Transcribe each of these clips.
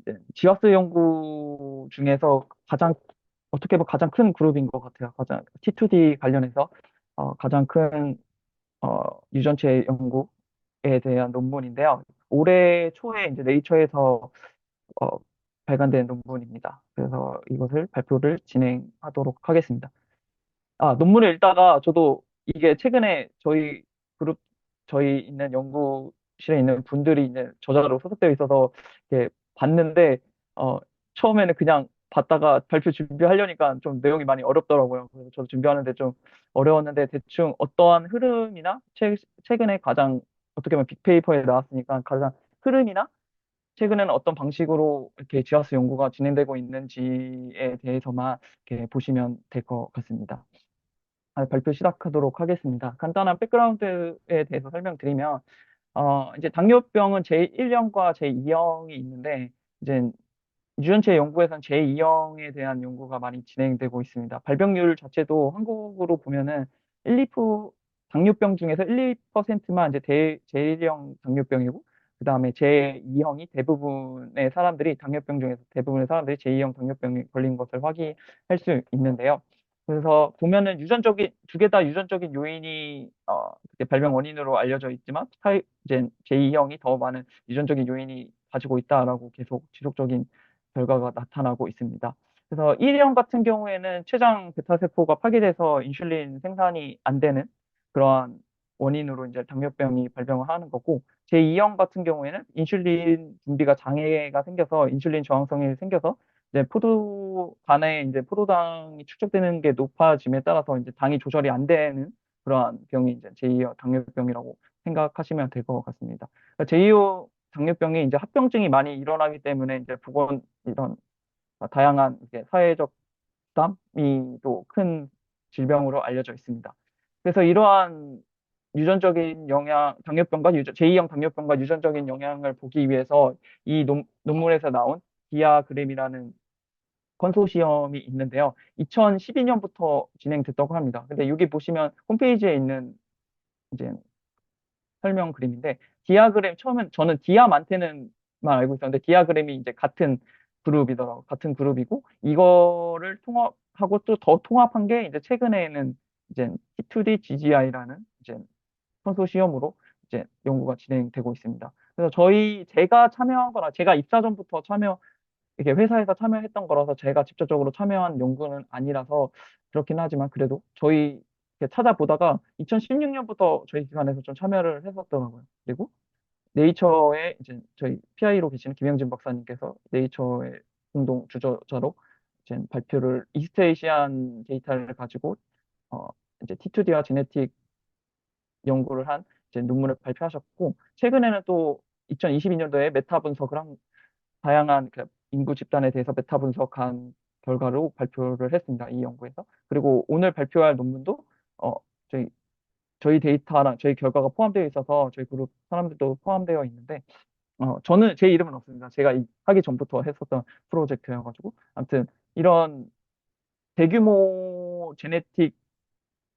이제 지하수 연구 중에서 어떻게 보면 가장 큰 그룹인 것 같아요. 가장 T2D 관련해서 가장 큰 유전체 연구에 대한 논문인데요. 올해 초에 이제 네이처에서 어, 발간된 논문입니다. 그래서 이것을 발표를 진행하도록 하겠습니다. 논문을 읽다가 저도 이게 최근에 저희 그룹, 저희 있는 연구실에 있는 분들이 이제 저자로 소속되어 있어서 이렇게 봤는데, 처음에는 그냥 봤다가 발표 준비하려니까 좀 내용이 많이 어렵더라고요. 그래서 저도 준비하는데 좀 어려웠는데 대충 어떠한 흐름이나 최근에 가장 어떻게 보면 빅페이퍼에 나왔으니까 가장 흐름이나 최근에는 어떤 방식으로 이렇게 지하수 연구가 진행되고 있는지에 대해서만 이렇게 보시면 될 것 같습니다. 발표 시작하도록 하겠습니다. 간단한 백그라운드에 대해서 설명드리면, 이제 당뇨병은 제1형과 제2형이 있는데, 이제 유전체 연구에서는 제2형에 대한 연구가 많이 진행되고 있습니다. 발병률 자체도 한국으로 보면은 1, 2% 당뇨병 중에서 1, 2%만 이제 제1형 당뇨병이고, 그 다음에 제2형이 대부분의 사람들이 당뇨병 중에서 대부분의 사람들이 제2형 당뇨병에 걸린 것을 확인할 수 있는데요. 그래서 보면은 두 개 다 유전적인 요인이 그때 발병 원인으로 알려져 있지만 이제 제2형이 더 많은 유전적인 요인이 가지고 있다라고 계속 지속적인 결과가 나타나고 있습니다. 그래서 1형 같은 경우에는 췌장 베타세포가 파괴돼서 인슐린 생산이 안 되는 그러한 원인으로 이제 당뇨병이 발병을 하는 거고, 제2형 같은 경우에는 인슐린 분비가 장애가 생겨서 인슐린 저항성이 생겨서 이제 간에 이제 포도당이 축적되는 게 높아짐에 따라서 이제 당이 조절이 안 되는 그러한 병이 이제 제2형 당뇨병이라고 생각하시면 될 것 같습니다. 제2형 당뇨병이 이제 합병증이 많이 일어나기 때문에 이제 이런 다양한 이제 사회적 부담이 또 큰 질병으로 알려져 있습니다. 그래서 이러한 제2형 당뇨병과 유전적인 영향을 보기 위해서 이 논문에서 나온 디아그램이라는 컨소시엄이 있는데요. 2012년부터 진행됐다고 합니다. 근데 여기 보시면 홈페이지에 있는 이제 설명 그림인데, 디아그램 처음엔 저는 디아만테는만 알고 있었는데 디아그램이 이제 같은 그룹이더라고. 같은 그룹이고 이거를 통합하고 또 더 통합한 게 이제 최근에는 이제 T2D GGI라는 이제 컨소시엄으로 이제 연구가 진행되고 있습니다. 그래서 제가 참여한 거라 제가 입사 전부터 이게 회사에서 참여했던 거라서 제가 직접적으로 참여한 연구는 아니라서 그렇긴 하지만 그래도 저희 이렇게 찾아보다가 2016년부터 저희 기관에서 좀 참여를 했었더라고요. 그리고 네이처에 이제 저희 PI로 계시는 김영진 박사님께서 네이처의 공동 주저자로 이제 발표를 이스트에이시안 데이터를 가지고 어 이제 T2D와 제네틱 연구를 한 이제 논문을 발표하셨고, 최근에는 또 2022년도에 메타 분석을 한 다양한 그 인구 집단에 대해서 메타 분석한 결과로 발표를 했습니다. 이 연구에서. 그리고 오늘 발표할 논문도 어, 저희 저희 데이터랑 저희 결과가 포함되어 있어서 저희 그룹 사람들도 포함되어 있는데, 저는 제 이름은 없습니다. 제가 하기 전부터 했었던 프로젝트여가지고 아무튼 이런 대규모 제네틱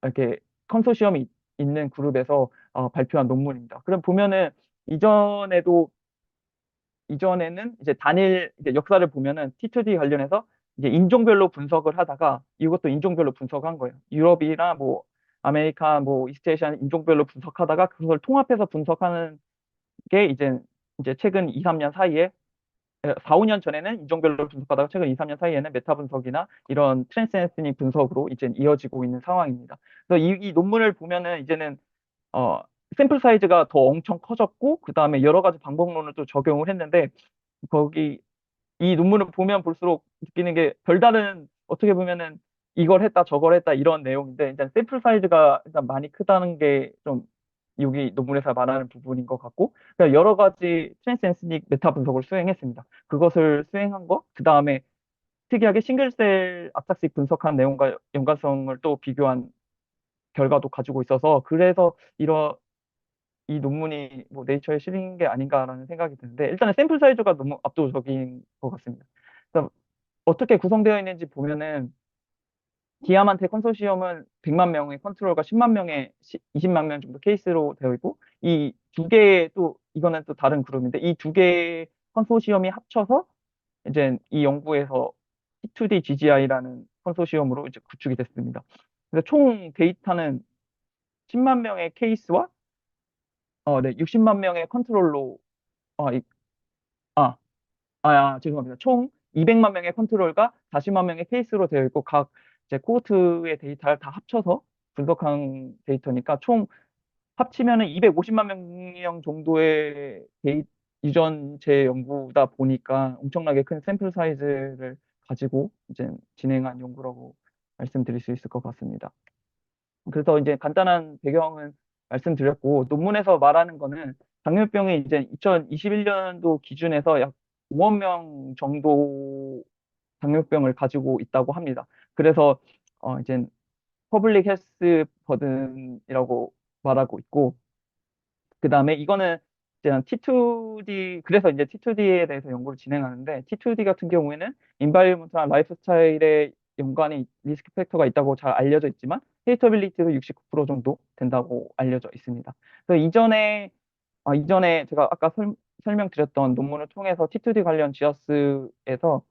이렇게 컨소시엄이 있는 그룹에서 발표한 논문입니다. 그럼 보면은 이전에도 이전에는 이제 단일 이제 역사를 보면은 T2D 관련해서 이제 인종별로 분석을 하다가 이것도 인종별로 분석한 거예요. 유럽이나 뭐 아메리카 뭐 이스트에이시아 인종별로 분석하다가 그걸 통합해서 분석하는 게 이제 최근 2, 3년 사이에 4, 5년 전에는 인종별로 분석하다가 최근 2, 3년 사이에는 메타 분석이나 이런 트랜스에스닉 분석으로 이제 이어지고 있는 상황입니다. 그래서 이 논문을 보면은 이제는 어, 샘플 사이즈가 더 엄청 커졌고, 그 다음에 여러 가지 방법론을 또 적용을 했는데, 거기, 이 논문을 보면 볼수록 느끼는 게 별다른, 어떻게 보면은 이걸 했다, 저걸 했다, 이런 내용인데, 일단 샘플 사이즈가 일단 많이 크다는 게 좀 여기 논문에서 말하는 부분인 것 같고, 그러니까 여러 가지 트랜스엔스닉 메타 분석을 수행했습니다. 그것을 수행한 거, 그 다음에 특이하게 싱글셀 압착식 분석한 내용과 연관성을 또 비교한 결과도 가지고 있어서, 그래서 이 논문이 뭐 네이처에 실린 게 아닌가라는 생각이 드는데, 일단은 샘플 사이즈가 너무 압도적인 것 같습니다. 그래서 어떻게 구성되어 있는지 보면은 디아만테 컨소시엄은 100만 명의 컨트롤과 10만 명의 20만 명 정도 케이스로 되어 있고, 이 두 개의 또 이거는 또 다른 그룹인데 이 두 개의 컨소시엄이 합쳐서 이제 이 연구에서 T2D GGI라는 컨소시엄으로 이제 구축이 됐습니다. 그래서 총 데이터는 10만 명의 케이스와 네, 60만 명의 컨트롤로 어, 이- 아, 죄송합니다. 총 200만 명의 컨트롤과 40만 명의 케이스로 되어 있고 각 이제 코호트의 데이터를 다 합쳐서 분석한 데이터니까 총 합치면은 250만 명 정도의 유전체 연구다 보니까 엄청나게 큰 샘플 사이즈를 가지고 이제 진행한 연구라고 말씀드릴 수 있을 것 같습니다. 그래서 이제 간단한 배경은 말씀드렸고, 논문에서 말하는 거는 당뇨병이 이제 2021년도 기준에서 약 5억 명 정도 당뇨병을 가지고 있다고 합니다. 그래서 이제 퍼블릭 헬스 버든이라고 말하고 있고, 그 다음에 이거는 이제 T2D, 그래서 이제 T2D에 대해서 연구를 진행하는데, T2D 같은 경우에는 인바이러먼트랑 라이프 스타일에 연관이 리스크 팩터가 있다고 잘 알려져 있지만, 헤이터빌리티도 69% 정도 된다고 알려져 있습니다. 그래서 이전에 제가 아까 설명드렸던 논문을 통해서 T2D 관련 지어스에서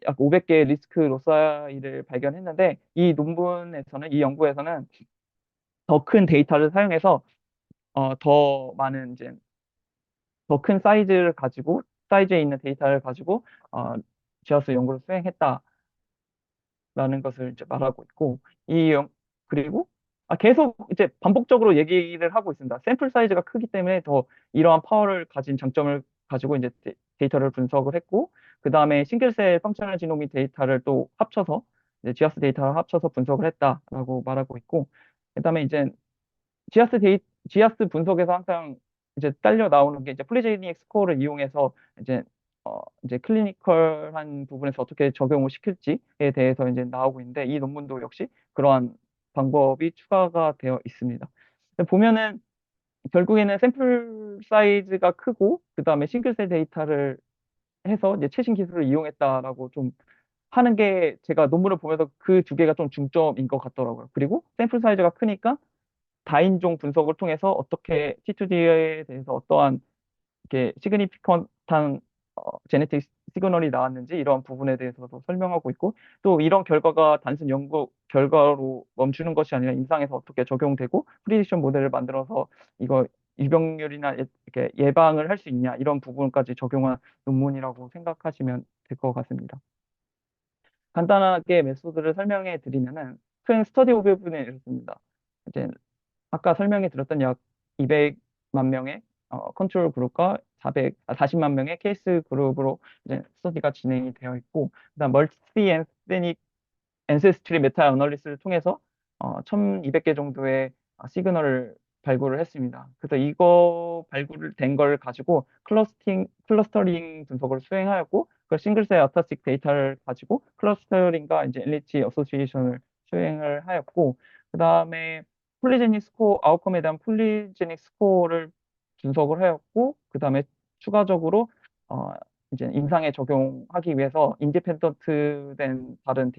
약 500개의 리스크 로사이를 발견했는데, 이 연구에서는 더 큰 데이터를 사용해서 더 많은 이제 더 큰 사이즈에 있는 데이터를 가지고 지어스 연구를 수행했다라는 것을 이제 말하고 있고 이 연, 그리고 계속 이제 반복적으로 얘기를 하고 있습니다. 샘플 사이즈가 크기 때문에 더 이러한 파워를 가진 장점을 가지고 이제 데이터를 분석을 했고 그 다음에 싱글셀 펑셔널 지노미 데이터를 또 합쳐서 이제 지어스 데이터를 합쳐서 분석을 했다라고 말하고 있고 그다음에 이제 지아스 분석에서 항상 이제 딸려 나오는 게 이제 폴리제닉 스코어를 이용해서 이제 이제 클리니컬한 부분에서 어떻게 적용을 시킬지에 대해서 이제 나오고 있는데 이 논문도 역시 그러한 방법이 추가가 되어 있습니다. 보면은 결국에는 샘플 사이즈가 크고 그다음에 싱글셀 데이터를 해서 이제 최신 기술을 이용했다라고 좀 하는 게 제가 논문을 보면서 그 두 개가 좀 중점인 것 같더라고요. 그리고 샘플 사이즈가 크니까 다인종 분석을 통해서 어떻게 T2D에 대해서 어떠한 이렇게 시그니피컨트한 제네틱 시그널이 나왔는지 이런 부분에 대해서도 설명하고 있고 또 이런 결과가 단순 연구 결과로 멈추는 것이 아니라 임상에서 어떻게 적용되고 프리딕션 모델을 만들어서 이거 유병률이나 이렇게 예방을 할 수 있냐 이런 부분까지 적용한 논문이라고 생각하시면 될 것 같습니다. 간단하게 메소드를 설명해 드리면은 큰 스터디 오브뷰는 이렇습니다. 이제 아까 설명해 드렸던 약 200만 명의 컨트롤 그룹과 40만 명의 케이스 그룹으로 이제 스터디가 진행이 되어 있고, 그다음 멀티 엔세닉 엔세스트리 메타 어널리스를 통해서 1200개 정도의 시그널을 발굴을 했습니다. 그래서 이거 발굴된 걸 가지고 클러스터링 분석을 수행하였고, 그 싱글셀 어타식 데이터를 가지고 클러스터링과 이제 엘리치 어소시에이션을 수행을 하였고, 그 다음에 아웃컴에 대한 폴리제닉 스코어를 분석을 하였고, 그 다음에 추가적으로 어, 이제 임상에 적용하기 위해서 인디펜던트 된 다른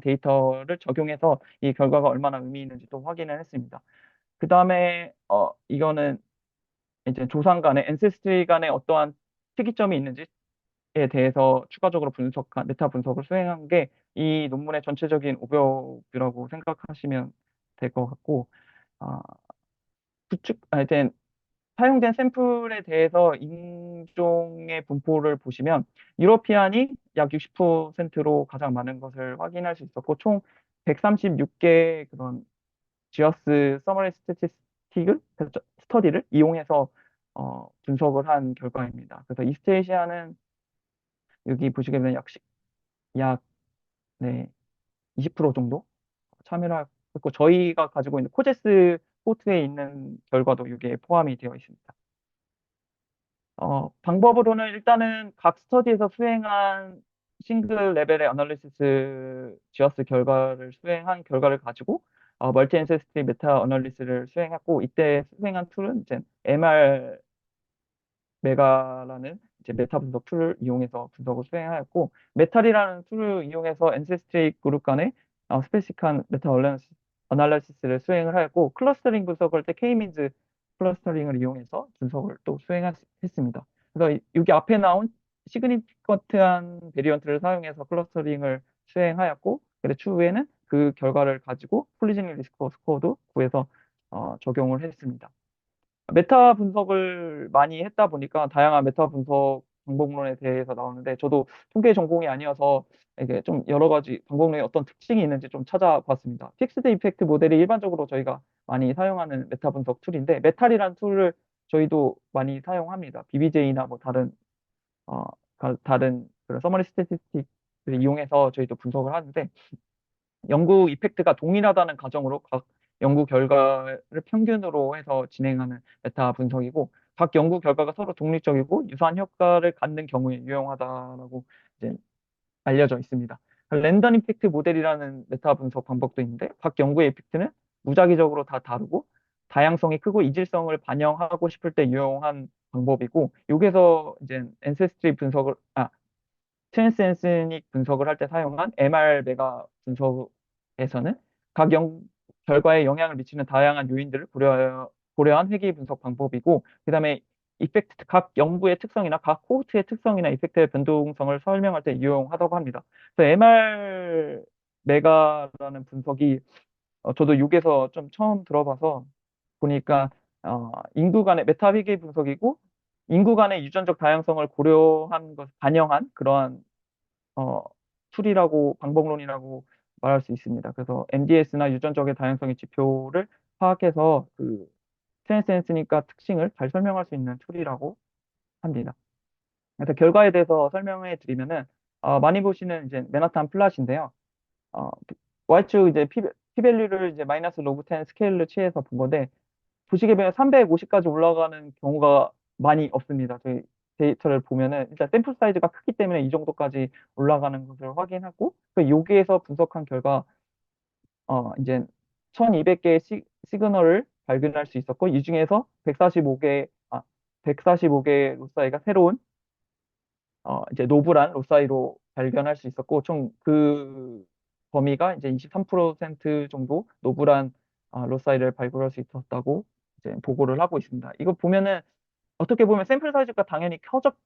데이터를 적용해서 이 결과가 얼마나 의미 있는지 또 확인을 했습니다. 그 다음에 이거는 이제 조상 간의 엔세스트리 간에 어떠한 특이점이 있는지에 대해서 추가적으로 메타 분석을 수행한 게 이 논문의 전체적인 오버뷰라고 생각하시면 될 것 같고, 아, 이제 사용된 샘플에 대해서 인종의 분포를 보시면 유러피안이 약 60%로 가장 많은 것을 확인할 수 있었고 총 136개 그런 지어스 서머리 스태티스틱을 스터디를 이용해서 분석을 한 결과입니다. 그래서 이스트에이시아는 여기 보시게 되면 약 네, 20% 정도 참여를 했고 저희가 가지고 있는 코제스 포트에 있는 결과도 여기에 포함이 되어 있습니다. 방법으로는 일단은 각 스터디에서 수행한 싱글 레벨의 어널리시스 지어스 결과를 수행한 결과를 가지고 멀티 엔세스티 메타 어널리시스를 수행했고 이때 수행한 툴은 이제 MR 메가라는 이제 메타 분석 툴을 이용해서 분석을 수행하였고 메탈이라는 툴을 이용해서 엔세스트리 그룹 간의 스페시fik한 메타 어널리시스를 수행을 하였고 클러스터링 분석을 때 K-민즈 클러스터링을 이용해서 분석을 또 수행했습니다. 그래서 여기 앞에 나온 시그니피컨트한 베리언트를 사용해서 클러스터링을 수행하였고, 그래 추후에는 그 결과를 가지고 폴리제닉 리스크 스코어도 구해서 적용을 했습니다. 메타 분석을 많이 했다 보니까 다양한 메타 분석 방법론에 대해서 나오는데 저도 통계 전공이 아니어서 이게 좀 여러 가지 방법론에 어떤 특징이 있는지 좀 찾아봤습니다. 픽스드 이펙트 모델이 일반적으로 저희가 많이 사용하는 메타 분석 툴인데 메탈이라는 툴을 저희도 많이 사용합니다. BBJ나 뭐 어, 다른 그런 서머리 스태티스틱을 이용해서 저희도 분석을 하는데 연구 이펙트가 동일하다는 가정으로 각 연구 결과를 평균으로 해서 진행하는 메타 분석이고 각 연구 결과가 서로 독립적이고 유사한 효과를 갖는 경우에 유용하다라고 이제 알려져 있습니다. 랜덤 임팩트 모델이라는 메타 분석 방법도 있는데 각 연구의 이펙트는 무작위적으로 다 다르고 다양성이 크고 이질성을 반영하고 싶을 때 유용한 방법이고 여기서 이제 엔세스트리 분석을 트랜스엔스닉 분석을 할 때 사용한 MR 메가 분석에서는 각 결과에 영향을 미치는 다양한 요인들을 고려한 회귀 분석 방법이고, 그 다음에 이펙트, 각 연구의 특성이나 각 코호트의 특성이나 이펙트의 변동성을 설명할 때 유용하다고 합니다. 그래서 MR 메가라는 분석이 저도 6에서 좀 처음 들어봐서 보니까 인구 간의 메타 회귀 분석이고 인구 간의 유전적 다양성을 고려한 것, 반영한 그러한 어, 툴이라고 방법론이라고 말할 수 있습니다. 그래서 MDS나 유전적의 다양성의 지표를 파악해서 그 트랜스엔스니까 특징을 잘 설명할 수 있는 툴이라고 합니다. 그래서 결과에 대해서 설명해 드리면은 많이 보시는 이제 맨하탄 플랫인데요. 어, Y축 이제 P 밸류를 이제 마이너스 로그 10 스케일로 취해서 본 건데 보시게 되면 350까지 올라가는 경우가 많이 없습니다. 저희 데이터를 보면은 일단 샘플 사이즈가 크기 때문에 이 정도까지 올라가는 것을 확인하고 그 여기에서 분석한 결과 이제 1200개의 시그널을 발견할 수 있었고 이 중에서 145개 로사이가 새로운 이제 노블한 로사이로 발견할 수 있었고 총 그 범위가 이제 23% 정도 노블한 로사이를 발굴할 수 있었다고 이제 보고를 하고 있습니다. 이거 보면은 어떻게 보면 샘플 사이즈가 당연히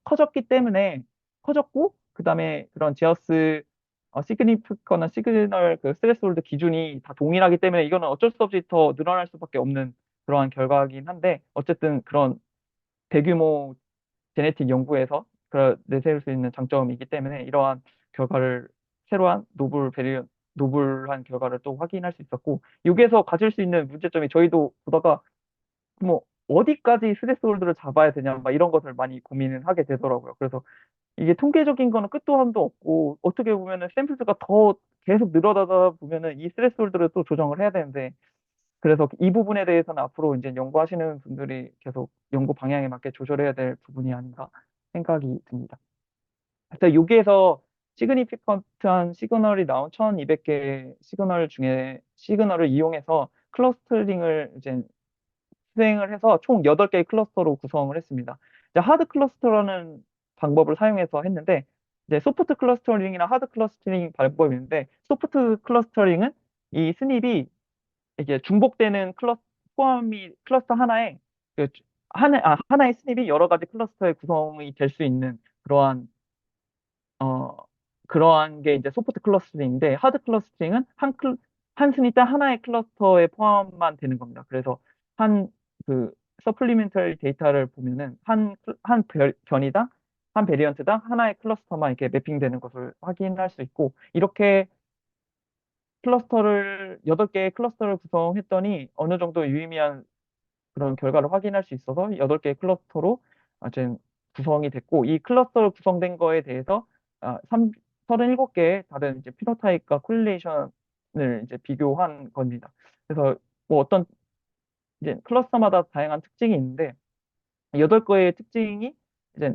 커졌기 때문에 커졌고 그다음에 그런 제어스 시그니피커나 시그널 그 스레스홀드 기준이 다 동일하기 때문에 이거는 어쩔 수 없이 더 늘어날 수밖에 없는 그러한 결과이긴 한데 어쨌든 그런 대규모 제네틱 연구에서 내세울 수 있는 장점이기 때문에 이러한 결과를 새로운 노블한 결과를 또 확인할 수 있었고 여기에서 가질 수 있는 문제점이 저희도 보다가 뭐 어디까지 스레스홀드를 잡아야 되냐 막 이런 것을 많이 고민을 하게 되더라고요. 그래서 이게 통계적인 거는 끝도 한도 없고 어떻게 보면은 샘플수가 더 계속 늘어나다 보면은 이 스레스홀드를 또 조정을 해야 되는데 그래서 이 부분에 대해서는 앞으로 이제 연구하시는 분들이 계속 연구 방향에 맞게 조절해야 될 부분이 아닌가 생각이 듭니다. 그래서 여기에서 시그니피컨트한 시그널이 나온 1200개 시그널 중에 시그널을 이용해서 클러스터링을 이제 수행을 해서 총 8개의 클러스터로 구성을 했습니다. 이제 하드 클러스터라는 방법을 사용해서 했는데 이제 소프트 클러스터링이나 하드 클러스터링 방법이 있는데 소프트 클러스터링은 이 스닙이 이게 중복되는 포함이 클러스터 하나에 그 하나의 스닙이 여러 가지 클러스터의 구성이 될 수 있는 그러한 어 그러한 게 이제 소프트 클러스터링인데 하드 클러스터링은 한 스닙 단 하나의 클러스터에 포함만 되는 겁니다. 그래서 한 그 서플리멘털 데이터를 보면은 한 변이당 한 베리언트당 하나의 클러스터만 이렇게 매핑되는 것을 확인할 수 있고 이렇게 클러스터를 8개의 클러스터를 구성했더니 어느 정도 유의미한 그런 결과를 확인할 수 있어서 8개의 클러스터로 이제 구성이 됐고 이 클러스터로 구성된 거에 대해서 37개의 다른 이제 피노타입과 콜릴레이션을 이제 비교한 겁니다. 그래서 뭐 어떤 이제 클러스터마다 다양한 특징이 있는데 8개의 특징이 이제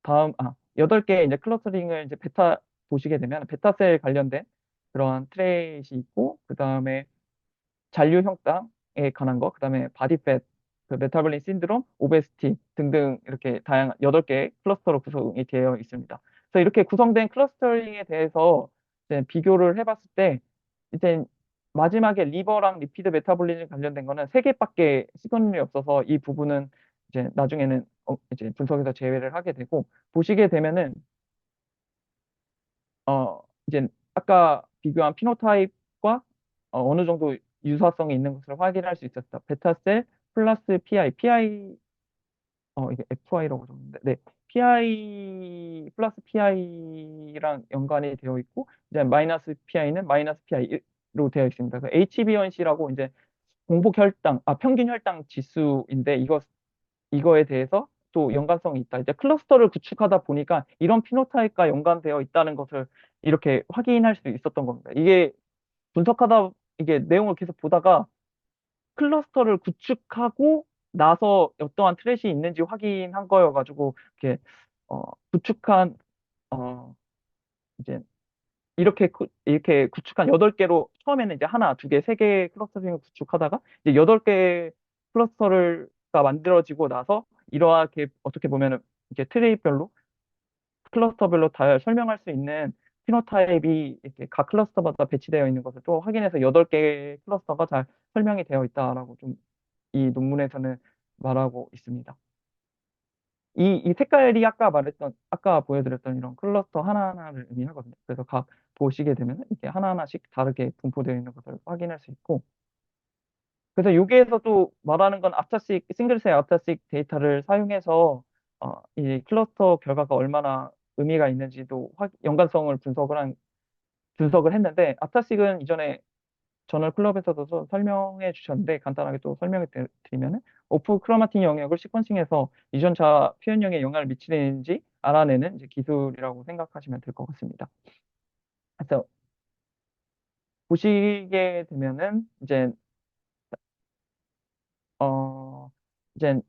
8개의 이제 클러스터링을 이제 보시게 되면 베타셀 관련된 그런 트레이시 있고 그다음에 잔류 혈당에 관한 거, 그다음에 바디팻, 그 메타볼릭 신드롬, 오베시티 등등 이렇게 다양한 8개의 클러스터로 구성이 되어 있습니다. 그래서 이렇게 구성된 클러스터링에 대해서 이제 비교를 해봤을 때 이제 마지막에 리버랑 리피드 메타볼리즘 관련된 거는 3개밖에 시그널이 없어서 이 부분은 이제 나중에는 이제 분석에서 제외를 하게 되고 보시게 되면은 이제 아까 비교한 피노타입과 어느 정도 유사성이 있는 것을 확인할 수 있었다. 베타셀 플러스 PI, 이게 FI라고 적었는데, 네. PI 플러스 PI랑 연관이 되어 있고, 이제 마이너스 PI는 마이너스 PI로 되어 있습니다. 그 HbA1c라고 이제 평균 혈당 지수인데, 이거에 대해서 또 연관성이 있다. 이제 클러스터를 구축하다 보니까 이런 피노타입과 연관되어 있다는 것을 이렇게 확인할 수 있었던 겁니다. 분석하다, 이게 내용을 계속 보다가 클러스터를 구축하고 나서 어떠한 트렛이 있는지 확인한 거여가지고, 이렇게, 어, 구축한, 어, 이제, 이렇게 구축한 8개로, 처음에는 이제 하나, 두 개, 세 개 클러스터 중에 구축하다가, 이제 8개 클러스터가 만들어지고 나서, 이러하게 어떻게 보면은, 이렇게 트레이별로, 클러스터별로 다 설명할 수 있는 피노타입이 이렇게 각 클러스터마다 배치되어 있는 것을 또 확인해서 8개 클러스터가 잘 설명이 되어 있다라고 좀 이 논문에서는 말하고 있습니다. 이 색깔이 아까 보여드렸던 이런 클러스터 하나하나를 의미하거든요. 그래서 각 보시게 되면 이렇게 하나하나씩 다르게 분포되어 있는 것을 확인할 수 있고, 그래서 여기에서 또 말하는 건 싱글셀 앞타식 데이터를 사용해서 이 클러스터 결과가 얼마나 의미가 있는지도 연관성을 분석을 했는데, 앞타식은 이전에 저널 클럽에서도 설명해 주셨는데 간단하게 또 설명해 드리면은 오프 크로마틴 영역을 시퀀싱해서 유전자 표현형에 영향을 미치는지 알아내는 이제 기술이라고 생각하시면 될 것 같습니다. 그래서 보시게 되면은 어 이제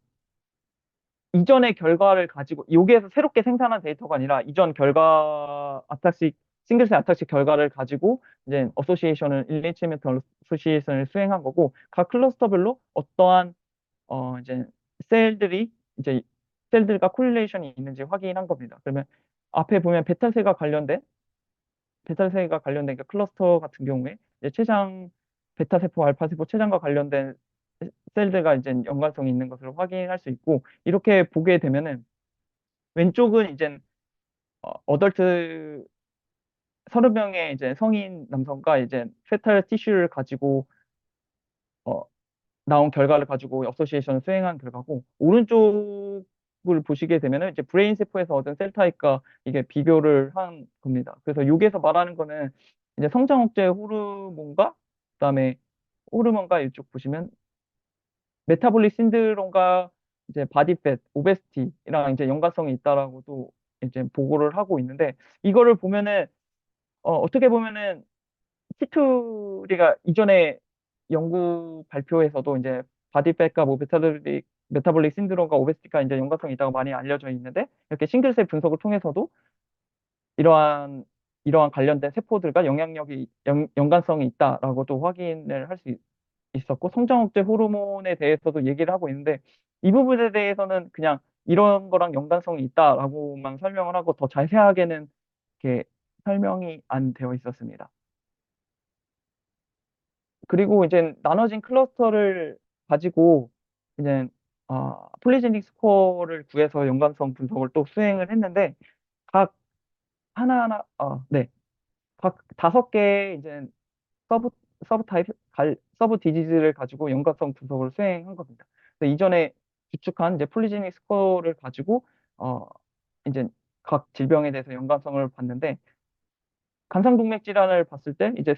이전의 결과를 가지고 여기에서 새롭게 생산한 데이터가 아니라 이전 결과 싱글셀 아타식 결과를 가지고 이제 어소시에이션을 일리치메트 어소시에이션을 수행한 거고, 각 클러스터별로 어떠한 이제 셀들이 이제 셀들과 코릴레이션이 있는지 확인한 겁니다. 그러면 앞에 보면 베타세가 관련된 그 클러스터 같은 경우에 이제 베타세포, 알파세포 췌장과 관련된 셀들과 이제 연관성이 있는 것을 확인할 수 있고, 이렇게 보게 되면은 왼쪽은 이제 어덜트 30명의 이제 성인 남성과 이제 페탈 티슈를 가지고 어, 나온 결과를 가지고 어소시에이션을 수행한 결과고, 오른쪽을 보시게 되면은 이제 브레인 세포에서 얻은 셀 타입과 이게 비교를 한 겁니다. 그래서 여기에서 말하는 거는 이제 성장 억제 그다음에 호르몬과 이쪽 보시면 메타볼릭 신드롬과 이제 바디팻, 오베시티랑 이제 연관성이 있다라고도 이제 보고를 하고 있는데, 이거를 보면은 어떻게 보면은 티투리가 이전에 연구 발표에서도 이제 바디팻과 뭐 메타볼릭 신드롬과 오베시티가 이제 연관성이 있다고 많이 알려져 있는데, 이렇게 싱글셀 분석을 통해서도 이러한 이러한 관련된 세포들과 연관성이 있다라고도 확인을 할 수 있었고, 성장 억제 호르몬에 대해서도 얘기를 하고 있는데, 이 부분에 대해서는 그냥 이런 거랑 연관성이 있다라고만 설명을 하고 더 자세하게는 이렇게 설명이 안 되어 있었습니다. 그리고 이제 나눠진 클러스터를 가지고 이제 폴리제닉 스코어를 구해서 연관성 분석을 또 수행을 했는데, 각 하나하나 네. 각 5개 이제 서브 서브 디지즈를 가지고 연관성 분석을 수행한 겁니다. 그래서 이전에 구축한 이제 폴리제닉 스코어를 가지고 어 이제 각 질병에 대해서 연관성을 봤는데, 간상동맥 질환을 봤을 때 이제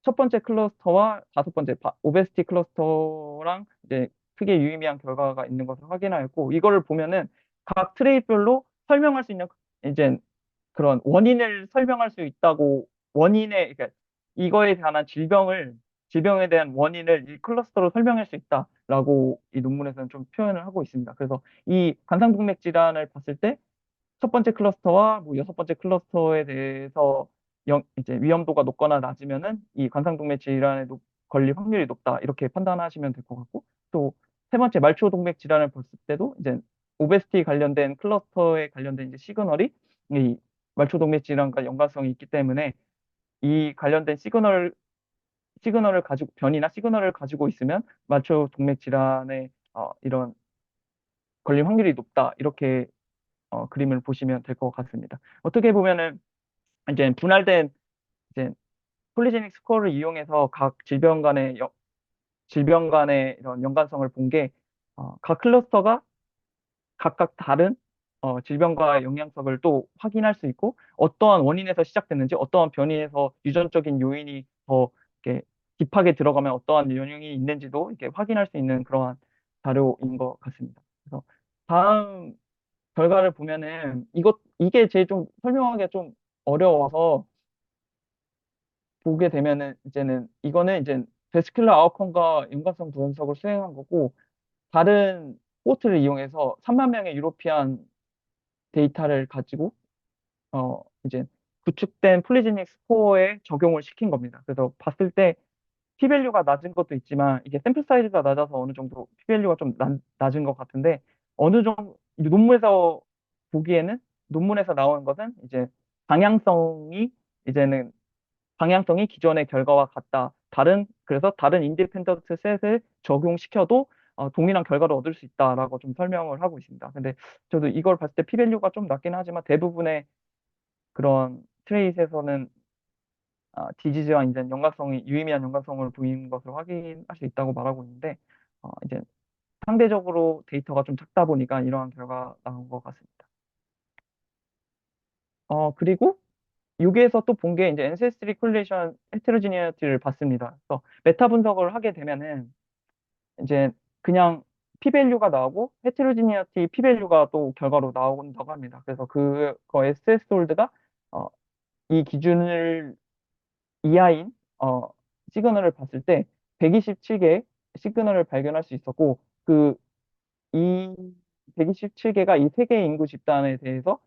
첫 번째 클러스터와 다섯 번째 오베스티 클러스터랑 이제 크게 유의미한 결과가 있는 것을 확인하였고, 이거를 보면은 각 트레이별로 설명할 수 있는 이제 그런 원인을 설명할 수 있다고, 그러니까 이거에 관한 질병에 대한 원인을 이 클러스터로 설명할 수 있다라고 이 논문에서는 좀 표현을 하고 있습니다. 그래서 이 관상동맥 질환을 봤을 때 첫 번째 클러스터와 뭐 여섯 번째 클러스터에 대해서 이제 위험도가 높거나 낮으면은 이 관상동맥 질환에 걸릴 확률이 높다, 이렇게 판단하시면 될 것 같고, 또 세 번째 말초동맥 질환을 봤을 때도 이제 오베스티 관련된 클러스터에 관련된 이제 시그널이 이 말초동맥 질환과 연관성이 있기 때문에 이 관련된 시그널을 가지고 변이나 시그널을 가지고 있으면 말초동맥 질환의 이런 걸릴 확률이 높다. 이렇게 그림을 보시면 될 것 같습니다. 어떻게 보면은 이제 분할된 이제 폴리제닉 스코어를 이용해서 각 질병 간의 이런 연관성을 본 게, 각 클러스터가 각각 다른 질병과 영향성을 또 확인할 수 있고, 어떠한 원인에서 시작됐는지, 어떠한 변이에서 유전적인 요인이 더 이렇게 딥하게 들어가면 어떠한 영향이 있는지도 이렇게 확인할 수 있는 그러한 자료인 것 같습니다. 그래서 다음 결과를 보면은 이게 제일 좀 설명하기가 좀 어려워서 보게 되면은 이제는 이거는 이제 베스큘러 아웃컴과 연관성 분석을 수행한 거고, 다른 포트를 이용해서 3만 명의 유로피안 데이터를 가지고 이제 구축된 폴리제닉 스코어에 적용을 시킨 겁니다. 그래서 봤을 때 p-밸류가 낮은 것도 있지만 이게 샘플 사이즈가 낮아서 어느 정도 p-밸류가 좀 낮은 것 같은데, 어느 정도 논문에서 보기에는, 논문에서 나오는 것은 이제 방향성이 이제는 방향성이 기존의 결과와 같다. 그래서 다른 인디펜던트 셋을 적용시켜도 동일한 결과를 얻을 수 있다라고 좀 설명을 하고 있습니다. 근데 저도 이걸 봤을 때 p-밸류가 좀 낮긴 하지만 대부분의 그런 트레이스에서는 디지즈와 이제 유의미한 연관성을 보이는 것을 확인할 수 있다고 말하고 있는데, 이제 상대적으로 데이터가 좀 작다 보니까 이러한 결과가 나온 것 같습니다. 그리고 여기에서 또 본 게 이제 ancestry correlation heterogeneity를 봤습니다. 그래서 메타 분석을 하게 되면은 이제 그냥 p-밸류가 나오고 heterogeneity p-밸류가 또 결과로 나온다고 합니다. 그래서 그거의 스레스홀드가 이 기준을 이하인 시그널을 봤을 때 127개의 시그널을 발견할 수 있었고, 이 127개가 이 세 개의 인구 집단에 대해서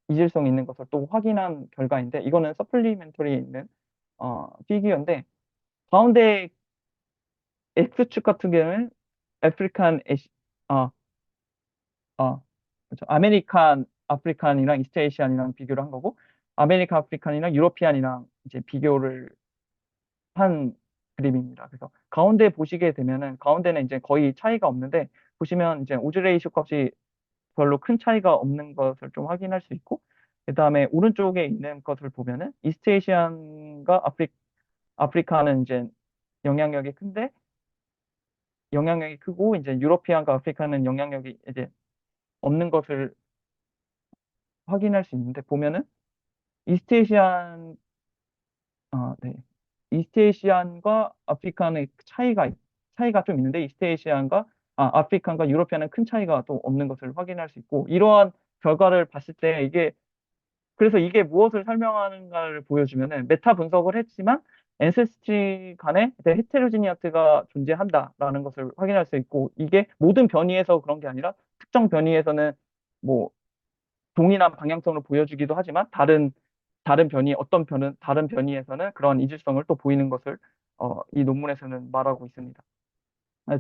이질성이 있는 것을 또 확인한 결과인데, 이거는 서플리멘터리에 있는 피규어인데, 가운데 X축 같은 경우는 아프리칸 어, 그렇죠. 아메리칸 아프리칸이랑 이스트 에이시안이랑 비교를 한 거고, 아메리칸 아프리칸이랑 유로피안이랑 이제 비교를 한 그림입니다. 그래서 가운데 보시게 되면은, 가운데는 이제 거의 차이가 없는데, 보시면 이제 오즈 레이쇼 값이 별로 큰 차이가 없는 것을 좀 확인할 수 있고, 그 다음에 오른쪽에 있는 것을 보면은 이스트 에이시안과 아프리카는 이제 영향력이 큰데 영향력이 크고, 이제 유러피안과 아프리카는 영향력이 이제 없는 것을 확인할 수 있는데, 보면은 이스트 에이시안 네. 이스트 에이시안과 아프리카의 차이가 좀 있는데, 아프리칸과 유러피안은 큰 차이가 또 없는 것을 확인할 수 있고, 이러한 결과를 봤을 때 그래서 이게 무엇을 설명하는가를 보여주면은, 메타 분석을 했지만 엔세스트리 간에 헤테로지니아트가 존재한다라는 것을 확인할 수 있고, 이게 모든 변이에서 그런 게 아니라 특정 변이에서는 뭐 동일한 방향성을 보여주기도 하지만, 다른 변이에서는 그런 이질성을 또 보이는 것을 이 논문에서는 말하고 있습니다.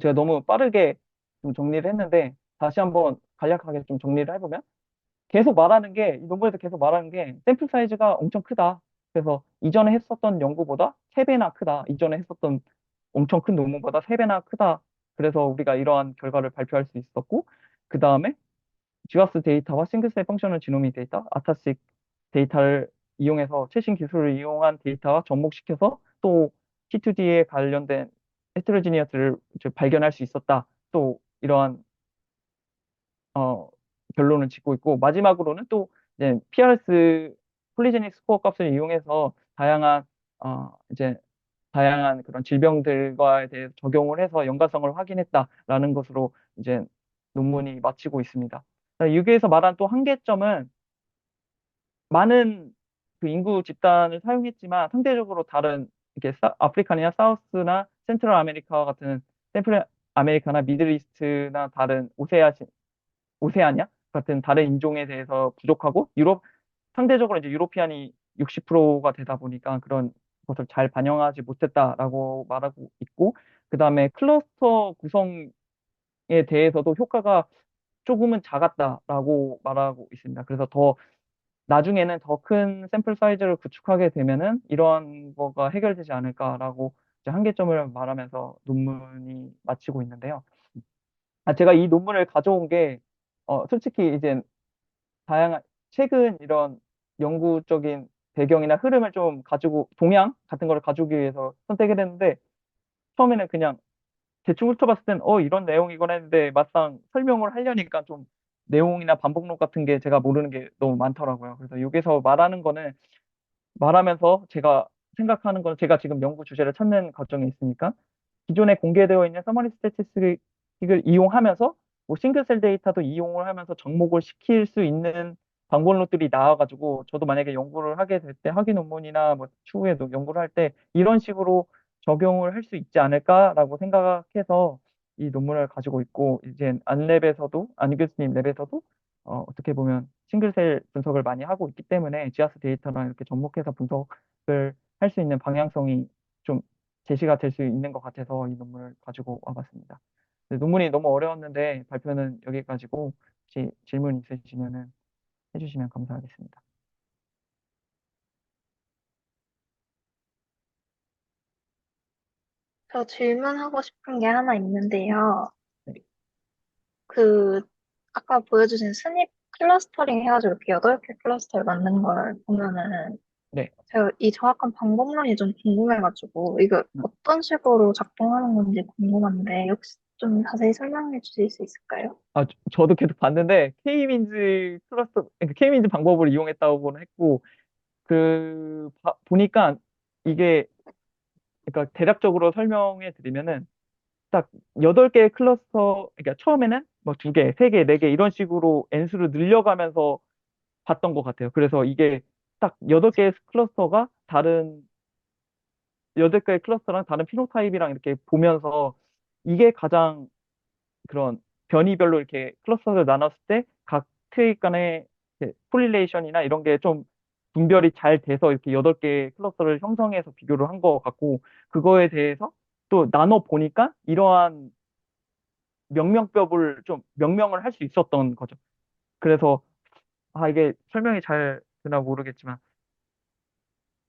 제가 너무 빠르게 좀 정리를 했는데, 다시 한번 간략하게 좀 정리를 해보면, 이 논문에서 계속 말하는 게 샘플 사이즈가 엄청 크다. 그래서 이전에 했었던 연구보다 3배나 크다. 이전에 했었던 엄청 큰 논문보다 3배나 크다. 그래서 우리가 이러한 결과를 발표할 수 있었고, 그 다음에 GWAS 데이터와 싱글셀 펑셔널 지노믹 데이터, 아타식 데이터를 이용해서, 최신 기술을 이용한 데이터와 접목시켜서 또 T2D에 관련된 헤테로지니어스를 발견할 수 있었다. 또 이러한 어, 결론을 짓고 있고, 마지막으로는 또 이제 PRS 폴리제닉 스코어 값을 이용해서 이제 다양한 그런 질병들과에 대해 적용을 해서 연관성을 확인했다라는 것으로 이제 논문이 마치고 있습니다. 여기에서 말한 또 한계점은, 많은 그 인구 집단을 사용했지만 상대적으로 다른, 이렇게 아프리카나 사우스나 센트럴 아메리카 같은, 센트럴 아메리카나 미들이스트나 다른 오세아니아 같은 다른 인종에 대해서 부족하고, 상대적으로 이제 유로피안이 60%가 되다 보니까 그런 것을 잘 반영하지 못했다라고 말하고 있고, 그 다음에 클러스터 구성에 대해서도 효과가 조금은 작았다라고 말하고 있습니다. 그래서 나중에는 더 큰 샘플 사이즈를 구축하게 되면은 이러한 거가 해결되지 않을까라고 이제 한계점을 말하면서 논문이 마치고 있는데요. 제가 이 논문을 가져온 게 솔직히 이제 다양한, 최근 이런 연구적인 배경이나 흐름을 좀 가지고, 동향 같은 거를 가져오기 위해서 선택을 했는데, 처음에는 그냥 대충 훑어봤을 땐, 이런 내용이건 했는데, 막상 설명을 하려니까 좀 내용이나 반복록 같은 게 제가 모르는 게 너무 많더라고요. 그래서 여기서 말하는 거는, 말하면서 제가 생각하는 건, 제가 지금 연구 주제를 찾는 과정에 있으니까, 기존에 공개되어 있는 서머리 스태티스틱을 이용하면서 뭐 싱글셀 데이터도 이용을 하면서 접목을 시킬 수 있는 방법론들이 나와가지고, 저도 만약에 연구를 하게 될 때, 학위 논문이나 뭐 추후에도 연구를 할 때 이런 식으로 적용을 할 수 있지 않을까라고 생각해서 이 논문을 가지고 있고, 이제 안랩에서도, 안 교수님 랩에서도 어떻게 보면 싱글셀 분석을 많이 하고 있기 때문에 지하수 데이터랑 이렇게 접목해서 분석을 할 수 있는 방향성이 좀 제시가 될 수 있는 것 같아서 이 논문을 가지고 와봤습니다. 네, 논문이 너무 어려웠는데 발표는 여기까지고, 혹시 질문 있으시면은 해주시면 감사하겠습니다. 저 질문하고 싶은 게 하나 있는데요. 네, 그, 아까 보여주신 스닙 클러스터링 해가지고 이렇게 8개 클러스터를 만든 걸 보면은 네. 제가 이 정확한 방법론이 좀 궁금해가지고 이거 어떤 식으로 작동하는 건지 궁금한데 혹시 좀 자세히 설명해 주실 수 있을까요? 저도 계속 봤는데 K민즈 클러스터, 그러니까 K민즈 방법을 이용했다고는 했고, 보니까 이게, 그러니까 대략적으로 설명해 드리면은 딱 8개의 클러스터, 그러니까 처음에는 뭐 2개, 3개, 4개 이런 식으로 N수를 늘려가면서 봤던 것 같아요. 그래서 이게 딱 8개의 클러스터가 다른, 8개의 클러스터랑 다른 피노타입이랑 이렇게 보면서, 이게 가장 그런 변이별로 이렇게 클러스터를 나눴을 때 각 트윗 간의 콜릴레이션이나 이런 게 좀 분별이 잘 돼서 이렇게 8개의 클러스터를 형성해서 비교를 한 것 같고, 그거에 대해서 또 나눠 보니까 이러한 명명법을 좀 명명을 할 수 있었던 거죠. 그래서 이게 설명이 잘 되나 모르겠지만,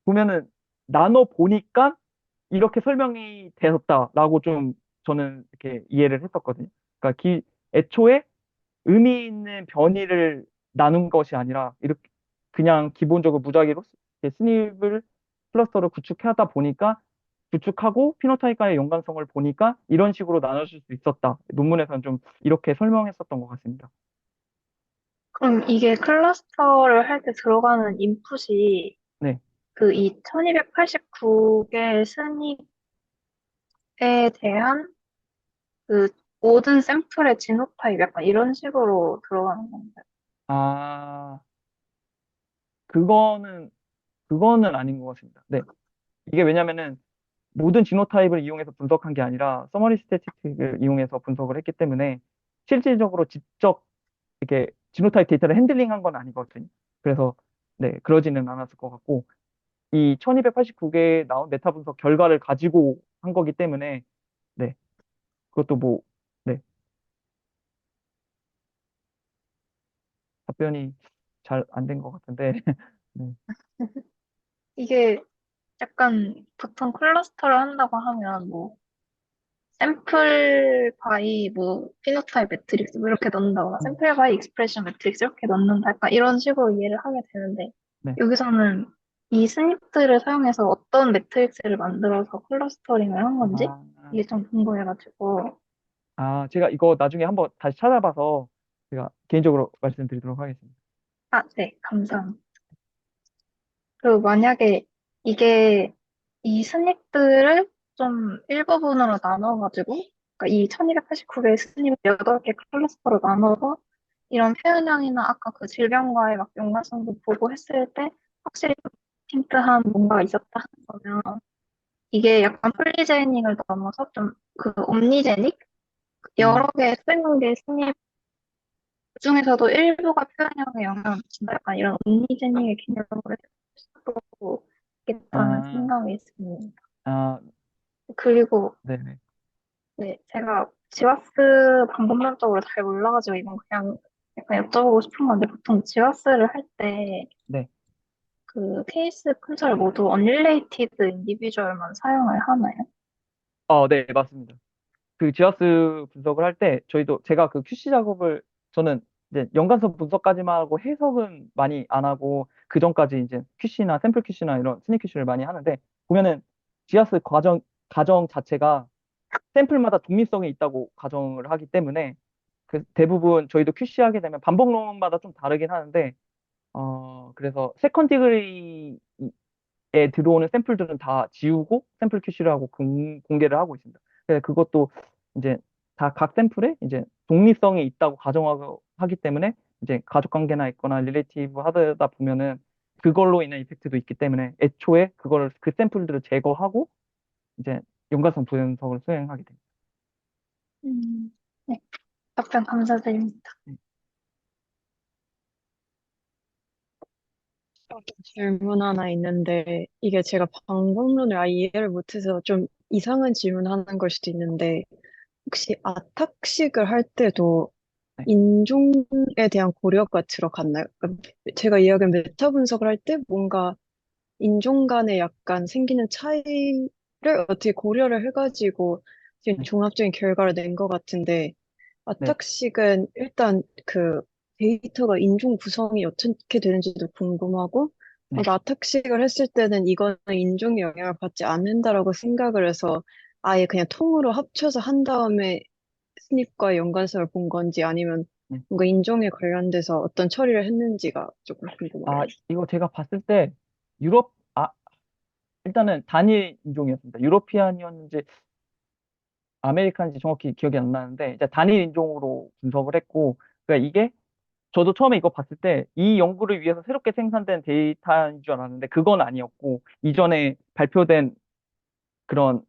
보면은 나눠 보니까 이렇게 설명이 되었다라고 좀 저는 이렇게 이해를 했었거든요. 그러니까 애초에 의미 있는 변이를 나눈 것이 아니라 이렇게 그냥 기본적으로 무작위로 이렇게 스닙을 클러스터를 구축하다 보니까, 구축하고 피노타입과의 연관성을 보니까 이런 식으로 나눠줄 수 있었다. 논문에서는 좀 이렇게 설명했었던 것 같습니다. 그럼 이게 클러스터를 할 때 들어가는 인풋이 네. 그 이 1289개 스닙에 대한 그 모든 샘플의 지노타입 약간 이런 식으로 들어가는 건가요? 아, 그거는, 그거는 아닌 것 같습니다. 네. 이게 왜냐면은 모든 지노타입을 이용해서 분석한 게 아니라 서머리 스태티스틱을 이용해서 분석을 했기 때문에, 실질적으로 직접 이렇게 지노타입 데이터를 핸들링한 건 아니거든요. 그래서 네, 그러지는 않았을 것 같고, 이 1289개에 나온 메타 분석 결과를 가지고 한 거기 때문에, 네, 그것도 뭐, 네, 답변이 잘 안 된 것 같은데, 네. 이게 약간 보통 클러스터를 한다고 하면 뭐 샘플 바이 뭐 피노타입 매트릭스 뭐 이렇게 넣는다거나 음, 샘플 바이 익스프레션 매트릭스 이렇게 넣는다 약간 이런 식으로 이해를 하게 되는데 네. 여기서는 이 스닙들을 사용해서 어떤 매트릭스를 만들어서 클러스터링을 한 건지 아, 이게 좀 궁금해가지고 제가 이거 나중에 한번 다시 찾아봐서 제가 개인적으로 말씀드리도록 하겠습니다. 아, 네, 감사합니다. 그리고 만약에 이게 이 스닙들을 좀 일부분으로 나눠가지고, 그러니까 이 1289개의 스닙을 8개 클러스터로 나눠서 이런 표현형이나 아까 그 질병과의 막 연관성도 보고 했을 때 확실히 좀 디스팅트한 뭔가가 있었다 그러면 이게 약간 폴리제닉을 넘어서 좀 그 옴니제닉? 여러 음, 개의 수백만 개의 스닙 그중에서도 일부가 표현형에 영향을 미친다. 약간 이런 옴니제닉의 개념으로 해석할 수도 있겠다는 아, 생각이 있습니다. 아, 그리고 네네. 네, 제가 지와스 방법론적으로 잘 몰라가지고 이건 그냥 약간 여쭤보고 싶은 건데 보통 지와스를 할 때 네. 그 케이스 컨트롤 모두 언릴레이티드 인디비주얼만 사용을 하나요? 네, 맞습니다. 그 지하수 분석을 할 때 저희도, 제가 그 QC 작업을, 저는 이제 연관성 분석까지만 하고 해석은 많이 안 하고 그 전까지 이제 QC나 샘플 QC나 이런 스닉 QC를 많이 하는데 보면은 지하스 가정 자체가 샘플마다 독립성이 있다고 가정을 하기 때문에 그 대부분 저희도 QC 하게 되면 반복론마다 좀 다르긴 하는데 그래서 세컨 디그리에 들어오는 샘플들은 다 지우고 샘플 QC를 하고 공개를 하고 있습니다. 그래서 그것도 이제 다 각 샘플에 이제 독립성이 있다고 가정하고 하기 때문에 이제 가족 관계나 있거나 릴레이티브 하다 보면은 그걸로 인한 이펙트도 있기 때문에 애초에 그걸 그 샘플들을 제거하고 이제 연관성 분석을 수행하게 됩니다. 음, 네, 답변 감사드립니다. 질문 하나 있는데, 이게 제가 방법론을 아예 이해를 못해서 좀 이상한 질문하는 걸 수도 있는데, 혹시 아탁식을 할 때도 네, 인종에 대한 고려가 들어갔나요? 그러니까 제가 이야기한 메타 분석을 할 때 뭔가 인종 간에 약간 생기는 차이를 어떻게 고려를 해가지고 지금 네, 종합적인 결과를 낸 것 같은데, 네, 아탁식은 일단 그 데이터가 인종 구성이 어떻게 되는지도 궁금하고, 네. 아탁식을 했을 때는 이거는 인종의 영향을 받지 않는다라고 생각을 해서 아예 그냥 통으로 합쳐서 한 다음에 스닙과 연관성을 본 건지 아니면 네. 뭔가 인종에 관련돼서 어떤 처리를 했는지가 조금 궁금해요. 이거 제가 봤을 때 유럽, 일단은 단일 인종이었습니다. 유러피안이었는지 아메리칸인지 정확히 기억이 안 나는데, 이제 단일 인종으로 분석을 했고, 그러니까 이게 저도 처음에 이거 봤을 때 이 연구를 위해서 새롭게 생산된 데이터인 줄 알았는데, 그건 아니었고, 이전에 발표된 그런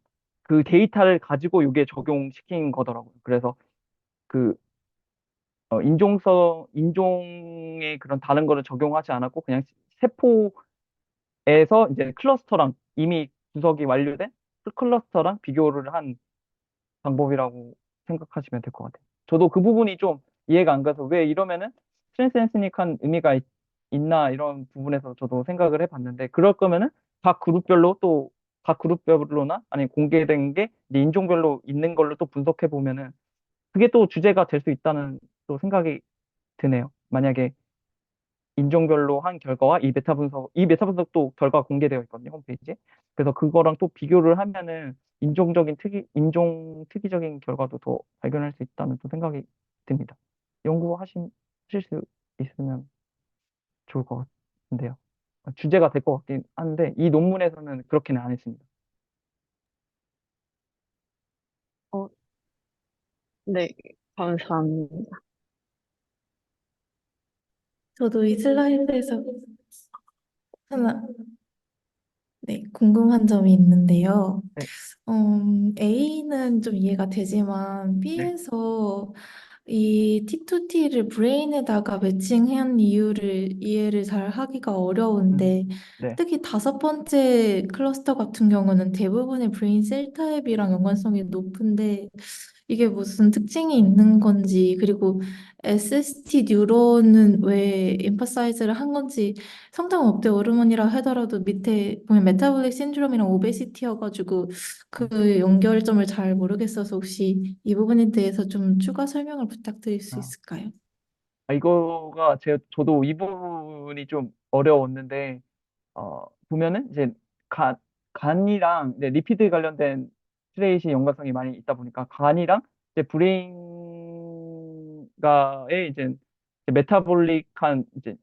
그 데이터를 가지고 이게 적용시킨 거더라고요. 그래서 그 인종의 그런 다른 거를 적용하지 않았고, 그냥 세포에서 이제 클러스터랑 이미 분석이 완료된 그 클러스터랑 비교를 한 방법이라고 생각하시면 될 것 같아요. 저도 그 부분이 좀 이해가 안 가서 왜 이러면은 트랜스엔스닉한 의미가 나 이런 부분에서 저도 생각을 해봤는데 그럴 거면은 각 그룹별로 또 각 그룹별로나 아니 공개된 게 이제 인종별로 있는 걸로 또 분석해 보면은 그게 또 주제가 될 수 있다는 또 생각이 드네요. 만약에 인종별로 한 결과와 이 메타 분석도 결과 공개되어 있거든요, 홈페이지에. 그래서 그거랑 또 비교를 하면은 인종 특이적인 결과도 더 발견할 수 있다는 또 생각이 듭니다. 하실 수 있으면 좋을 것 같은데요. 주제가 될 것 같긴 한데, 이 논문에서는 그렇게는 안 했습니다. 어, 네, 감사합니다. 저도 이 슬라이드에서 하나, 네, 궁금한 점이 있는데요. 네, A는 좀 이해가 되지만 네, B에서 이 T2T를 브레인에다가 매칭한 이유를 이해를 잘 하기가 음, 어려운데 네, 특히 다섯 번째 클러스터 같은 경우는 대부분의 브레인 셀 타입이랑 연관성이 높은데 이게 무슨 특징이 있는 건지 그리고 SST 뉴런은 왜 emphasize를 한 건지 성장 억대 호르몬이라 하더라도 밑에 보면 메타볼릭 신드롬이랑 오베시티여가지고 음, 그 연결점을 잘 모르겠어서 혹시 이 부분에 대해서 좀 추가 설명을 부탁드릴 수 아, 있을까요? 이거가 저도 이 부분이 좀 어려웠는데, 보면은 이제 간이랑 이제 리피드 관련된 트레이시 연관성이 많이 있다 보니까 간이랑 이제 브레인과의 이제 메타볼릭한 이제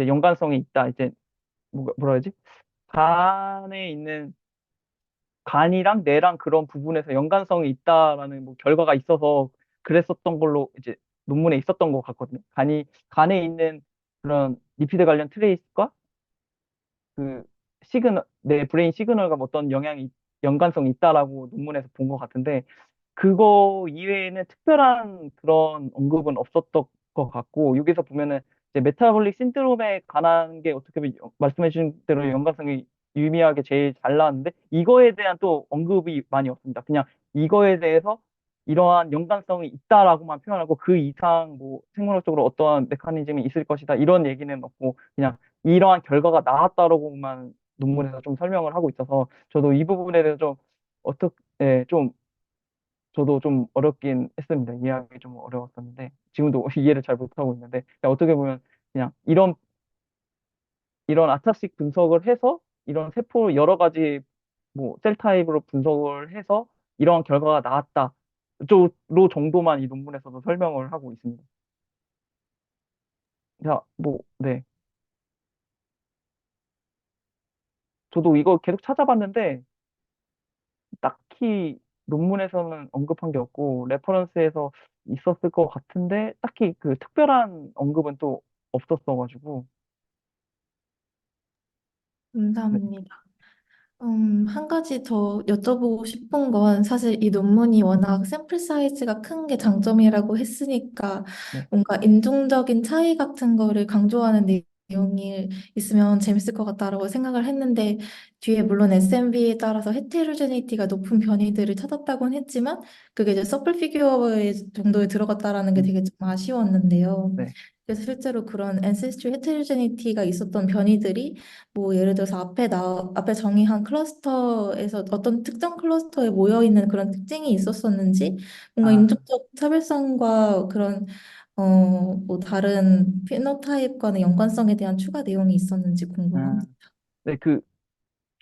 연관성이 있다. 이제 뭐라 해야지? 간에 있는 간이랑 뇌랑 그런 부분에서 연관성이 있다라는 뭐 결과가 있어서 그랬었던 걸로 이제 논문에 있었던 것 같거든요. 간에 있는 그런 리피드 관련 트레이스과 그 내 브레인 시그널과 뭐 어떤 연관성이 있다라고 논문에서 본 것 같은데, 그거 이외에는 특별한 그런 언급은 없었던 것 같고, 여기서 보면은 이제 메타볼릭 신드롬에 관한 게 어떻게 보면 말씀해 주신 대로 연관성이 유의미하게 제일 잘 나왔는데, 이거에 대한 또 언급이 많이 없습니다. 그냥 이거에 대해서 이러한 연관성이 있다라고만 표현하고, 그 이상 뭐 생물학적으로 어떠한 메커니즘이 있을 것이다, 이런 얘기는 없고, 그냥 이러한 결과가 나왔다라고만 논문에서 좀 설명을 하고 있어서, 저도 이 부분에 대해서 좀 어떻게, 좀 저도 좀 어렵긴 했습니다. 이해하기 좀 어려웠었는데, 지금도 이해를 잘 못하고 있는데, 그냥 어떻게 보면 그냥 이런 아타식 분석을 해서, 이런 세포 여러 가지 뭐 셀 타입으로 분석을 해서 이런 결과가 나왔다. 로 정도만 이 논문에서도 설명을 하고 있습니다. 자, 뭐, 네. 저도 이거 계속 찾아봤는데, 딱히 논문에서는 언급한 게 없고, 레퍼런스에서 있었을 것 같은데, 딱히 그 특별한 언급은 또 없었어가지고, 네. 감사합니다. 한 가지 더 여쭤보고 싶은 건 사실 이 논문이 워낙 샘플 사이즈가 큰 게 장점이라고 했으니까 네. 뭔가 인종적인 차이 같은 거를 강조하는 내용이 있으면 재밌을 것 같다라고 생각을 했는데 뒤에 물론 SNV에 따라서 헤테로제네이티가 높은 변이들을 찾았다고는 했지만 그게 이제 서플 피규어 정도에 들어갔다라는 게 음, 되게 좀 아쉬웠는데요. 네. 그래서 실제로 그런 엔세스트리 헤테로제네이티가 있었던 변이들이 뭐 예를 들어서 앞에 정의한 클러스터에서 어떤 특정 클러스터에 모여 있는 그런 특징이 있었었는지 뭔가 아, 인종적 차별성과 그런 뭐 다른 피노타입과의 연관성에 대한 추가 내용이 있었는지 아, 궁금합니다. 네, 그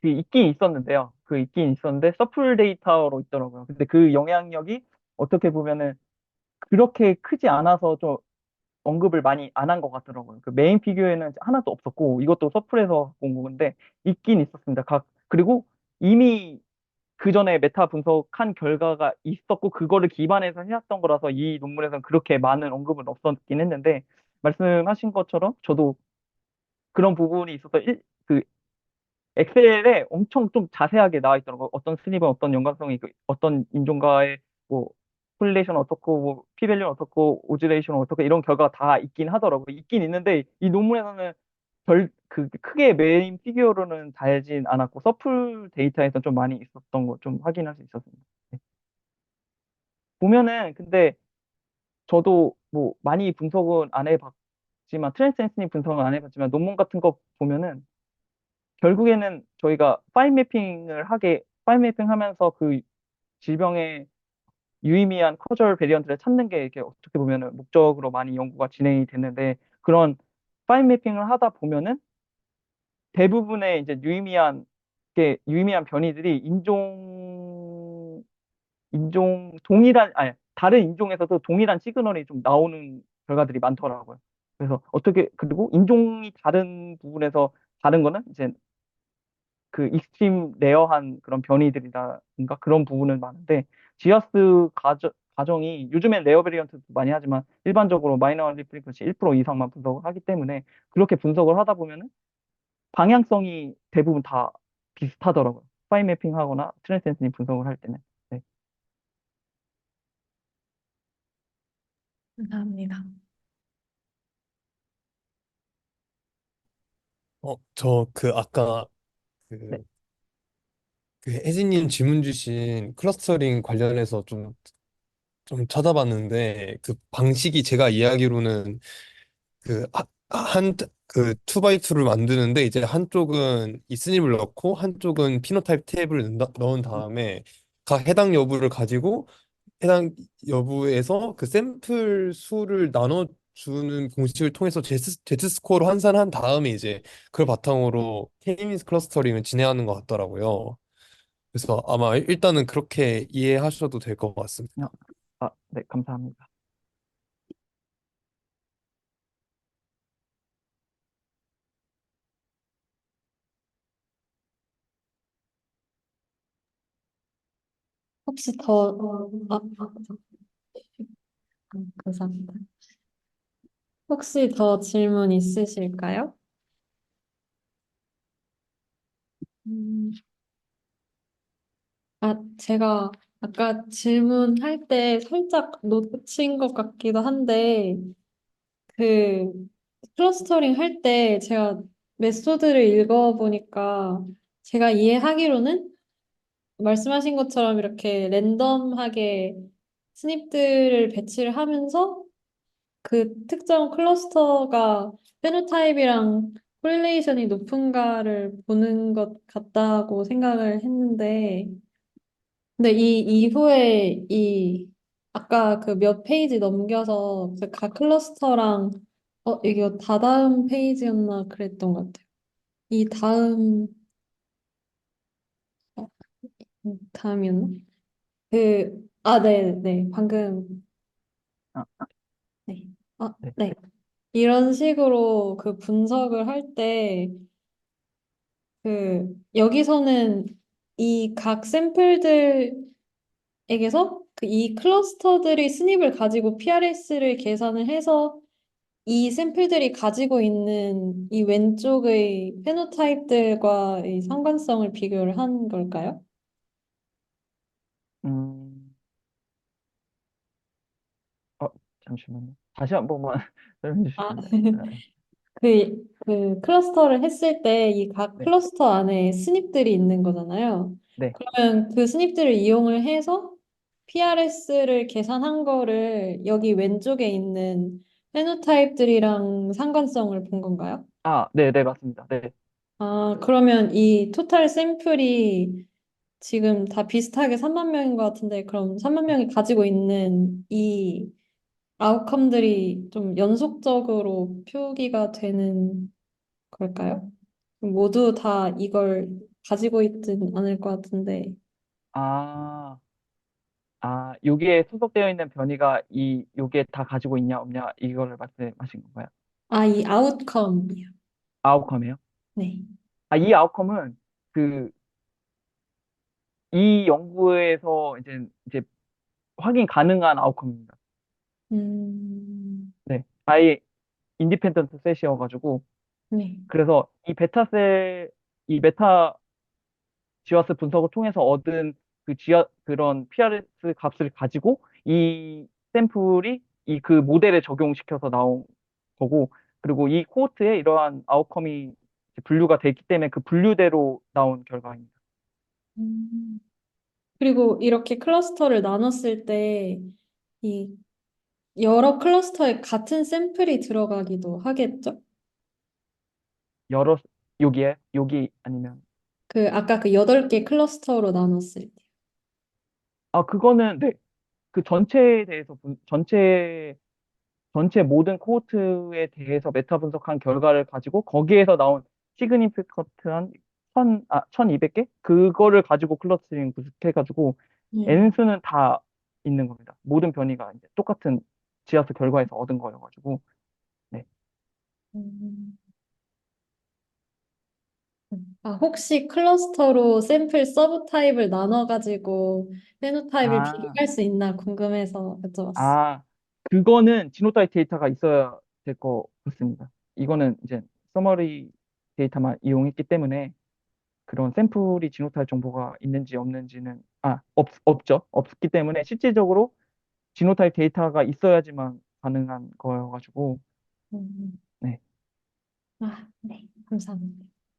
있긴 있었는데요. 그 있긴 있었는데, 서플 데이터로 있더라고요. 근데 그 영향력이 어떻게 보면은 그렇게 크지 않아서 좀 언급을 많이 안 한 것 같더라고요. 그 메인 피규어에는 하나도 없었고, 이것도 서플에서 갖고 온 건데, 있긴 있었습니다. 그리고 이미 그 전에 메타 분석한 결과가 있었고, 그거를 기반해서 해왔던 거라서 이 논문에서는 그렇게 많은 언급은 없었긴 했는데, 말씀하신 것처럼 저도 그런 부분이 있어서 그 엑셀에 엄청 좀 자세하게 나와 있더라고요. 어떤 스립은 어떤 연관성이 있고, 어떤 인종과의 뭐 콜릴레이션 어떻고, 뭐 피밸류는 어떻고, 오즈레이션 어떻고 이런 결과가 다 있긴 하더라고요. 있긴 있는데 이 논문에서는 크게 메인 피규어로는 달진 않았고 서플 데이터에서 좀 많이 있었던 거 좀 확인할 수 있었습니다. 네. 보면은 근데 저도 뭐 많이 분석은 안 해봤지만 트랜스센스니 분석은 안 해봤지만 논문 같은 거 보면은 결국에는 저희가 파일 매핑 하면서 그 질병의 유의미한 커절 베리언트를 찾는 게 이렇게 어떻게 보면은 목적으로 많이 연구가 진행이 됐는데 그런 파일 매핑을 하다 보면은 대부분의 이제 유의미한 변이들이 아니, 다른 인종에서도 동일한 시그널이 좀 나오는 결과들이 많더라고요. 그래서 그리고 인종이 다른 부분에서 다른 거는 이제 그 익스트림 레어한 그런 변이들이라든가 그런 부분은 많은데 지어스 가정이 요즘엔 레어 베리언트도 많이 하지만 일반적으로 마이너 리프리퀀시 1% 이상만 분석을 하기 때문에 그렇게 분석을 하다 보면은 방향성이 대부분 다 비슷하더라고요. 파이 매핑 하거나 트랜스센스니 분석을 할 때는. 네. 감사합니다. 저 아까 네. 그, 혜진님 질문 주신 클러스터링 관련해서 좀 찾아봤는데 그 방식이 제가 이해하기로는 그 한 그 2x2를 만드는데 이제 한쪽은 이스닙을 넣고 한쪽은 피노타입 탭을 넣은 다음에 각 해당 여부를 가지고 해당 여부에서 그 샘플 수를 나눠주는 공식을 통해서 Z 스코어로 환산한 다음에 이제 그걸 바탕으로 K-미ન્સ 클러스터링을 진행하는 것 같더라고요. 그래서 아마 일단은 그렇게 이해하셔도 될 것 같습니다. 어, 네, 감사합니다. 혹시 더, 감사합니다. 혹시 더 질문 있으실까요? 음, 제가 아까 질문할 때 살짝 놓친 것 같기도 한데, 그 클러스터링 할 때 제가 메소드를 읽어보니까 제가 이해하기로는 말씀하신 것처럼 이렇게 랜덤하게 스닙들을 배치를 하면서 그 특정 클러스터가 페노타입이랑 코릴레이션이 높은가를 보는 것 같다고 생각을 했는데 근데 이 이후에 아까 그 몇 페이지 넘겨서 그 각 클러스터랑 이게 다다음 페이지였나 그랬던 것 같아요. 이 다음 어, 다음이었나? 네, 방금 아, 네, 네. 네. 이런 식으로 그 분석을 할 때 여기서는 이 각 샘플들에게서 그 이 클러스터들이 스닙을 가지고 PRS를 계산을 해서 이 샘플들이 가지고 있는 이 왼쪽의 페노타입들과의 상관성을 비교를 한 걸까요? 음, 어, 잠시만요. 다시 한 번만 설명해 아, 주시면. 그 클러스터를 했을 때 이 각 네, 클러스터 안에 스닙들이 있는 거잖아요. 네. 그러면 그 스닙들을 이용을 해서 PRS를 계산한 거를 여기 왼쪽에 있는 페노타입들이랑 상관성을 본 건가요? 네, 네, 맞습니다. 네. 아, 그러면 이 토탈 샘플이 지금 다 비슷하게 3만 명인 것 같은데, 그럼 3만 명이 가지고 있는 이 아웃컴들이 좀 연속적으로 표기가 되는 걸까요? 모두 다 이걸 가지고 있진 않을 것 같은데, 아, 여기에 소속되어 있는 변이가 요게 다 가지고 있냐, 없냐, 이거를 말씀하신 건가요? 이 아웃컴이요. 아웃컴이요? 네. 이 아웃컴은 그, 이 연구에서 이제 확인 가능한 아웃컴입니다. 음, 네. 아예 인디펜던트 셋이어가지고, 네. 그래서 이 메타 지와스 분석을 통해서 얻은 그런 PRS 값을 가지고 이 샘플이 그 모델에 적용시켜서 나온 거고, 그리고 이 코호트에 이러한 아웃컴이 이제 분류가 됐기 때문에 그 분류대로 나온 결과입니다. 음. 그리고 이렇게 클러스터를 나눴을 때, 이 여러 클러스터에 같은 샘플이 들어가기도 하겠죠? 여러, 여기 아니면, 아까 그 8개 클러스터로 나눴을 때. 그거는, 네. 그 전체에 대해서, 전체 모든 코호트에 대해서 메타 분석한 결과를 가지고 거기에서 나온 시그니피컨트한 1200개? 그거를 가지고 클러스터링 분석해가지고 네. N수는 다 있는 겁니다. 모든 변이가 이제 똑같은 지하수 결과에서 얻은 거여가지고. 네. 음. 혹시 클러스터로 샘플 서브 타입을 나눠가지고 페노타입을 아, 비교할 수 있나 궁금해서 여쭤봤어. 아, 그거는 지노타입 데이터가 있어야 될 것 같습니다. 이거는 이제 서머리 데이터만 이용했기 때문에 그런 샘플이 지노타입 정보가 있는지 없는지는 없죠. 없기 때문에 실질적으로 지노타입 데이터가 있어야지만 가능한 거여가지고 음. 네. 네, 감사합니다.